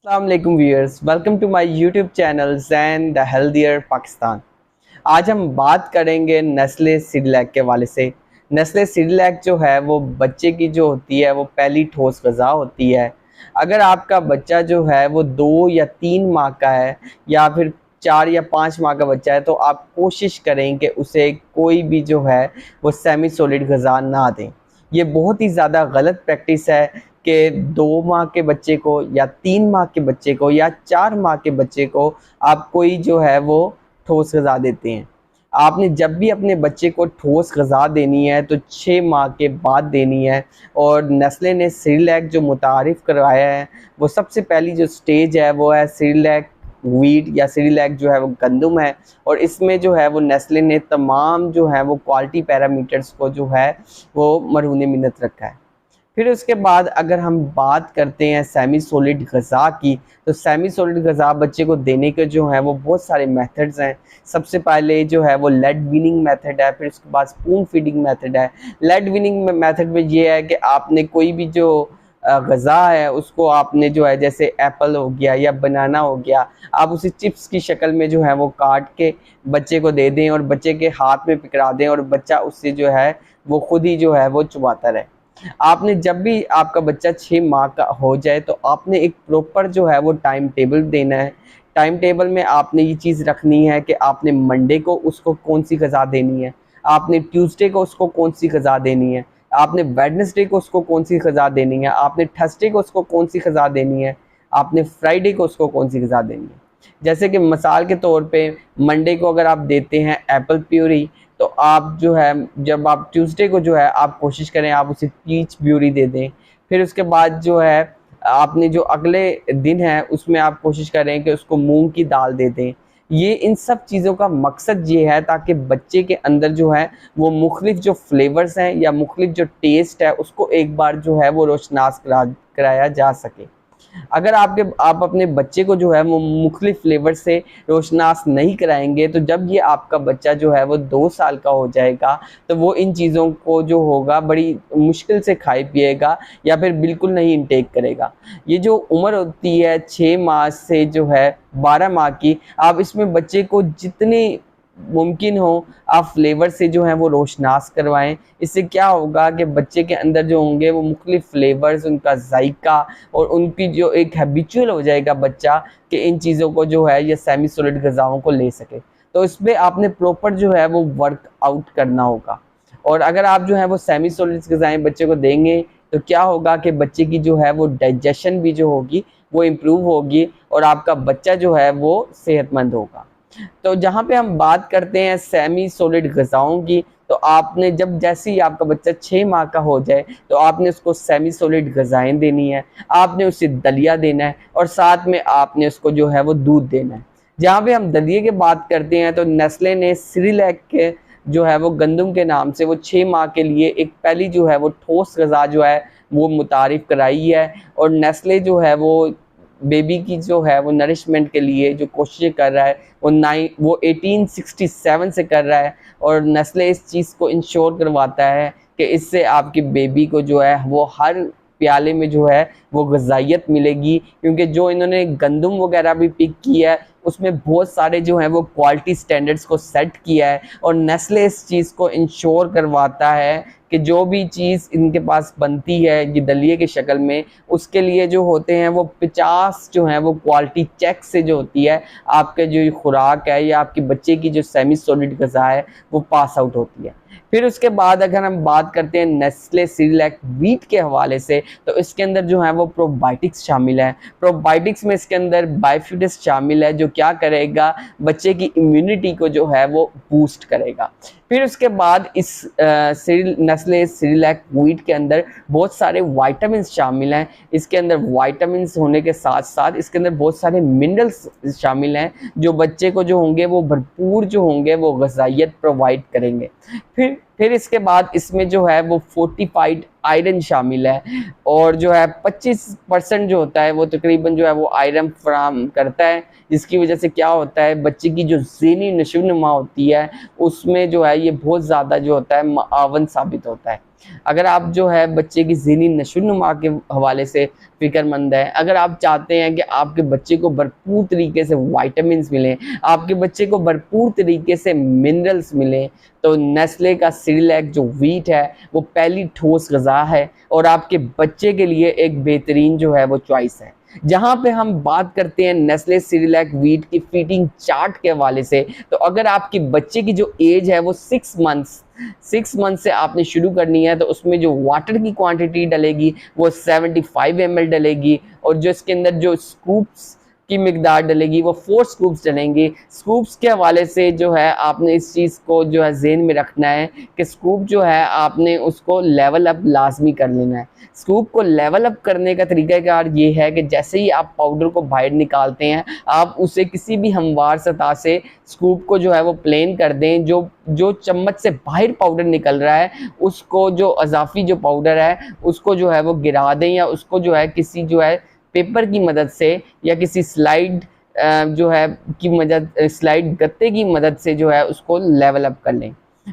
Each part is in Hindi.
अस्सलाम viewers, welcome to my YouTube channel Zain the healthier Pakistan. आज हम बात करेंगे नेस्ले सिरिलैक के हवाले से। नेस्ले सिरिलैक जो है वो बच्चे की जो होती है वो पहली ठोस ग़िज़ा होती है। अगर आपका बच्चा जो है वो 2 या 3 माह का है या फिर 4 या 5 माह का बच्चा है, तो आप कोशिश करें कि उसे कोई भी जो है वो सेमी सॉलिड ग़िज़ा ना दें। ये बहुत ही ज़्यादा गलत प्रैक्टिस है कि 2 माह के बच्चे को या 3 माह के बच्चे को या 4 माह के बच्चे को आप कोई जो है वो ठोस ग़िज़ा देते हैं। आपने जब भी अपने बच्चे को ठोस ग़िज़ा देनी है तो 6 माह के बाद देनी है। और नेस्ले ने सिरिलैक जो मुतारिफ़ करवाया है, वो सबसे पहली जो स्टेज है वो है सिरिलैक व्हीट या सिरिलैक जो है वो गंदम है। और इसमें जो है वो नेस्ले ने तमाम जो है वो क्वालिटी पैरामीटर्स को जो है वो मरहून मिन्नत रखा है। फिर उसके बाद अगर हम बात करते हैं सेमी सॉलिड ग़िज़ा की, तो सेमी सॉलिड ग़िज़ा बच्चे को देने के जो हैं वो बहुत सारे मेथड्स हैं। सबसे पहले जो है वो लेड वीनिंग मेथड है, फिर उसके बाद स्पून फीडिंग मेथड है। लेड वीनिंग मेथड में ये है कि आपने कोई भी जो ग़िज़ा है उसको आपने जो है जैसे एप्पल हो गया या बनाना हो गया, आप उसे चिप्स की शक्ल में जो है वो काट के बच्चे को दे दें और बच्चे के हाथ में पकड़ा दें और बच्चा उससे जो है वो खुद ही जो है वो चबाता रहे। आपने जब भी आपका बच्चा 6 माह का हो जाए तो आपने एक प्रॉपर जो है वो टाइम टेबल देना है। टाइम टेबल में आपने ये चीज़ रखनी है कि आपने मंडे को उसको कौन सी ग़िज़ा देनी है, आपने ट्यूसडे को उसको कौन सी ग़िज़ा देनी है, आपने वेडनेसडे को उसको कौन सी ग़िज़ा देनी है, आपने थर्सडे को उसको कौन सी ग़िज़ा देनी है, आपने फ्राइडे को उसको कौन सी ग़िज़ा देनी है। जैसे कि मिसाल के तौर पे मंडे को अगर आप देते हैं एप्पल प्यूरी, तो आप जो है जब आप ट्यूसडे को जो है आप कोशिश करें आप उसे पीच प्यूरी दे दें। फिर उसके बाद जो है आपने जो अगले दिन है उसमें आप कोशिश करें कि उसको मूंग की दाल दे दें। ये इन सब चीज़ों का मकसद ये है ताकि बच्चे के अंदर जो है वो मुख्तलिफ जो फ्लेवर्स हैं या मुख्तलिफ जो टेस्ट है उसको एक बार जो है वो रोशनास कराया जा सके। अगर आप अपने बच्चे को जो है वो मुख्तलिफ फ्लेवर से रोशनास नहीं कराएंगे, तो जब ये आपका बच्चा जो है वो 2 साल का हो जाएगा तो वो इन चीज़ों को जो होगा बड़ी मुश्किल से खाए पिएगा या फिर बिल्कुल नहीं इंटेक करेगा। ये जो उम्र होती है 6 माह से जो है 12 माह की, आप इसमें बच्चे को जितनी मुमकिन हो आप फ्लेवर से जो है वो रोशनास करवाएं। इससे क्या होगा कि बच्चे के अंदर जो होंगे वो मुख्तलिफ फ्लेवर्स, उनका जायका और उनकी जो एक हैबिचुअल हो जाएगा बच्चा कि इन चीज़ों को जो है ये सेमी सॉलिड ग़िज़ाओं को ले सके। तो इसमें आपने प्रॉपर जो है वो वर्क आउट करना होगा। और अगर आप जो है वो सेमी सॉलिड ग़िज़ाएँ बच्चे को देंगे तो क्या होगा कि बच्चे की जो है वो डाइजेशन भी जो होगी वो इम्प्रूव होगी और आपका बच्चा जो है वो सेहतमंद होगा। तो जहाँ पे हम बात करते हैं सेमी सॉलिड ग़िज़ाओं की, तो आपने जब जैसे ही आपका बच्चा 6 माह का हो जाए तो आपने उसको सेमी सॉलिड ग़िज़ाएँ देनी है, आपने उसे दलिया देना है और साथ में आपने उसको जो है वो दूध देना है। जहाँ पे हम दलिए की बात करते हैं तो नेस्ले ने सिरिलैक के जो है वो गंदम के नाम से वो 6 माह के लिए एक पहली जो है वो ठोस ग़िज़ा जो है वो मुतारिफ़ कराई है। और नेस्ले जो है वो बेबी की जो है वो नरिशमेंट के लिए जो कोशिशें कर रहा है वो 1867 से कर रहा है। और नेस्ले इस चीज़ को इंश्योर करवाता है कि इससे आपकी बेबी को जो है वो हर प्याले में जो है वो ग़िज़ाइयत मिलेगी, क्योंकि जो इन्होंने गंदम वगैरह भी पिक किया है उसमें बहुत सारे जो हैं वो क्वालिटी स्टैंडर्ड्स को सेट किया है। और नेस्ले इस चीज़ को इंश्योर करवाता है कि जो भी चीज़ इनके पास बनती है ये दलिए की शक्ल में, उसके लिए जो होते हैं वो 50 जो हैं वो क्वालिटी चेक से जो होती है आपके जो खुराक है या आपके बच्चे की जो सेमी सॉलिड ग़िज़ा है वो पास आउट होती है। फिर उसके बाद अगर हम बात करते हैं नेस्ले सिरिलैक व्हीट के हवाले से, तो इसके अंदर जो है वो प्रोबायोटिक्स शामिल है। प्रोबायोटिक्स में इसके अंदर बायोफ्यूटिस शामिल है जो क्या करेगा, बच्चे की इम्यूनिटी को जो है वो बूस्ट करेगा। फिर उसके बाद इस नेस्ले सिरिलैक व्हीट के अंदर बहुत सारे वाइटामिन्स शामिल हैं। इसके अंदर वाइटामिन्स होने के साथ साथ इसके अंदर बहुत सारे मिनरल्स शामिल हैं जो बच्चे को जो होंगे वो भरपूर जो होंगे वो ग़िज़ाइयत प्रोवाइड करेंगे। फिर इसके बाद इसमें जो है वो फोर्टिफाइड आयरन शामिल है और जो है 25% जो होता है वो तकरीबन जो है वो आयरन फराहम करता है, जिसकी वजह से क्या होता है बच्चे की जो ज़हनी नशोनुमा होती है उसमें जो है ये बहुत ज़्यादा जो होता है मुआवन साबित होता है। अगर आप जो है बच्चे की ज़हनी नशोनुमा के हवाले से फ़िक्रमंद है, अगर आप चाहते हैं कि आपके बच्चे को भरपूर तरीके से विटामिन्स मिलें, आपके बच्चे को भरपूर तरीके से मिनरल्स मिलें, तो नेस्ले का सिरिलैक जो व्हीट है वो पहली ठोस ग़िज़ा है और आपके बच्चे के लिए एक बेहतरीन जो है वो चॉइस है। जहाँ पे हम बात करते हैं नेस्ले सिरिलैक व्हीट की फीडिंग चार्ट के हवाले से, तो अगर आपके बच्चे की जो एज है वो 6 मंथ से आपने शुरू करनी है, तो उसमें जो वाटर की क्वांटिटी डलेगी वो 75 ml डलेगी और जो इसके अंदर जो स्कूप्स की मिकदार डलेगी वो 4 स्कूप्स डलेंगी। स्कूप्स के हवाले से जो है आपने इस चीज़ को जो है ज़हन में रखना है कि स्कूप जो है आपने उसको लेवल अप लाजमी कर लेना है। स्कूप को लेवल अप करने का तरीक़ाकार ये है कि जैसे ही आप पाउडर को बाहर निकालते हैं, आप उसे किसी भी हमवार सतह से स्कूप को जो है वो प्लेन कर दें। जो चम्मच से बाहर पाउडर निकल रहा है, उसको जो अज़ाफ़ी जो पाउडर है उसको जो है वो गिरा दें या उसको जो है किसी जो है पेपर की मदद से या किसी स्लाइड जो है की मदद स्लाइड गत्ते की मदद से जो है उसको लेवल अप कर लें।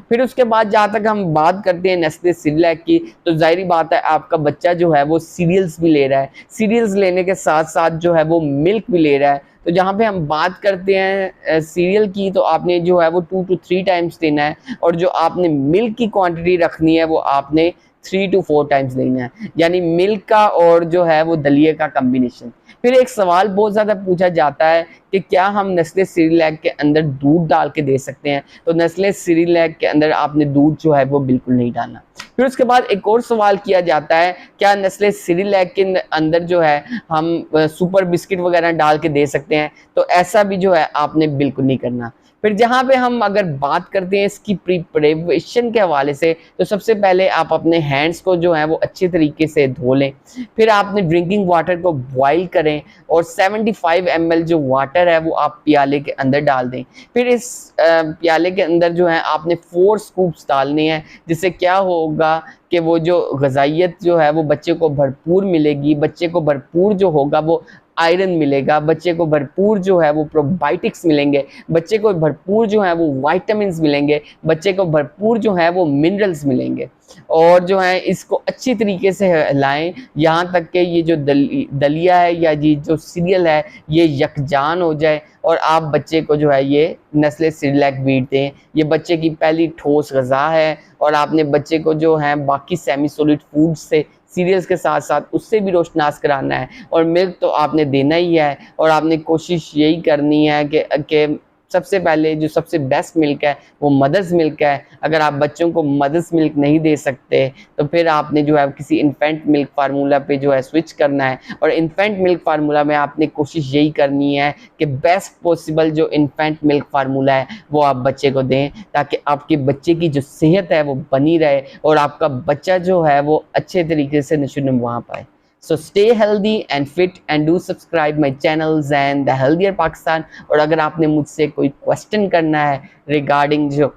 फिर उसके बाद जहाँ तक हम बात करते हैं नेस्ले सिरिलैक की, तो ज़ाहिरी बात है आपका बच्चा जो है वो सीरियल्स भी ले रहा है। सीरियल्स लेने के साथ-साथ जो है वो मिल्क भी ले रहा है। तो जहाँ पे हम बात करते हैं सीरियल की, तो आपने जो है वो 2 to 3 टाइम्स देना है और जो आपने मिल्क की क्वांटिटी रखनी है वो आपने 3 to 4 टाइम्स लेना है, यानी मिल्क का और जो है वो दलिए का कॉम्बिनेशन। फिर एक सवाल बहुत ज़्यादा पूछा जाता है कि क्या हम नेस्ले सिरिलैक के अंदर दूध डाल के दे सकते हैं? तो नेस्ले सिरिलैक के अंदर आपने दूध जो है वो बिल्कुल नहीं डालना। फिर उसके बाद एक और सवाल किया जाता है, क्या नेस्ले सिरिलैक के अंदर जो है हम सुपर बिस्किट वगैरह डाल के दे सकते हैं? तो ऐसा भी जो है आपने बिल्कुल नहीं करना। फिर जहाँ पे हम अगर बात करते हैं इसकी प्रिपरेशन के हवाले से, तो सबसे पहले आप अपने हैंड्स को जो है वो अच्छे तरीके से धो लें। फिर आपने ड्रिंकिंग वाटर को बॉईल करें और 75 ml जो वाटर है वो आप प्याले के अंदर डाल दें। फिर इस प्याले के अंदर जो है आपने 4 स्कूप्स डालने हैं, जिससे क्या होगा कि वो जो ग़िज़ाइयत जो है वो बच्चे को भरपूर मिलेगी, बच्चे को भरपूर जो होगा वो आयरन मिलेगा, बच्चे को भरपूर जो है वो प्रोबायोटिक्स मिलेंगे, बच्चे को भरपूर जो है वो विटामिन्स मिलेंगे, बच्चे को भरपूर जो है वो मिनरल्स मिलेंगे। और जो है इसको अच्छी तरीके से हिलाएं यहाँ तक कि ये जो दलिया है या ये जो सीरियल है ये यकजान हो जाए और आप बच्चे को जो है ये नेस्ले सिरिलैक व्हीट दें। ये बच्चे की पहली ठोस ग़िज़ा है और आपने बच्चे को जो है बाकी सेमी सॉलिड फूड से सीरियल्स के साथ साथ उससे भी रोशनास कराना है और मिल्क तो आपने देना ही है। और आपने कोशिश यही करनी है कि सबसे पहले जो सबसे बेस्ट मिल्क है वो मदर्स मिल्क है। अगर आप बच्चों को मदर्स मिल्क नहीं दे सकते तो फिर आपने जो है किसी इन्फेंट मिल्क फार्मूला पे जो है स्विच करना है और इन्फेंट मिल्क फार्मूला में आपने कोशिश यही करनी है कि बेस्ट पॉसिबल जो इन्फेंट मिल्क फार्मूला है वो आप बच्चे को दें, ताकि आपके बच्चे की जो सेहत है वो बनी रहे और आपका बच्चा जो है वो अच्छे तरीके से नशो-नुमा पाए। So stay healthy and fit and do subscribe my channel Zain the Healthier Pakistan। और अगर आपने मुझसे कोई क्वेश्चन करना है रिगार्डिंग जो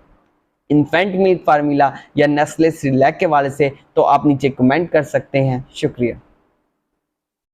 इन्फेंट मिल्क फार्मूला या नेस्ले सिरिलैक के हवाले से, तो आप नीचे कमेंट कर सकते हैं। शुक्रिया।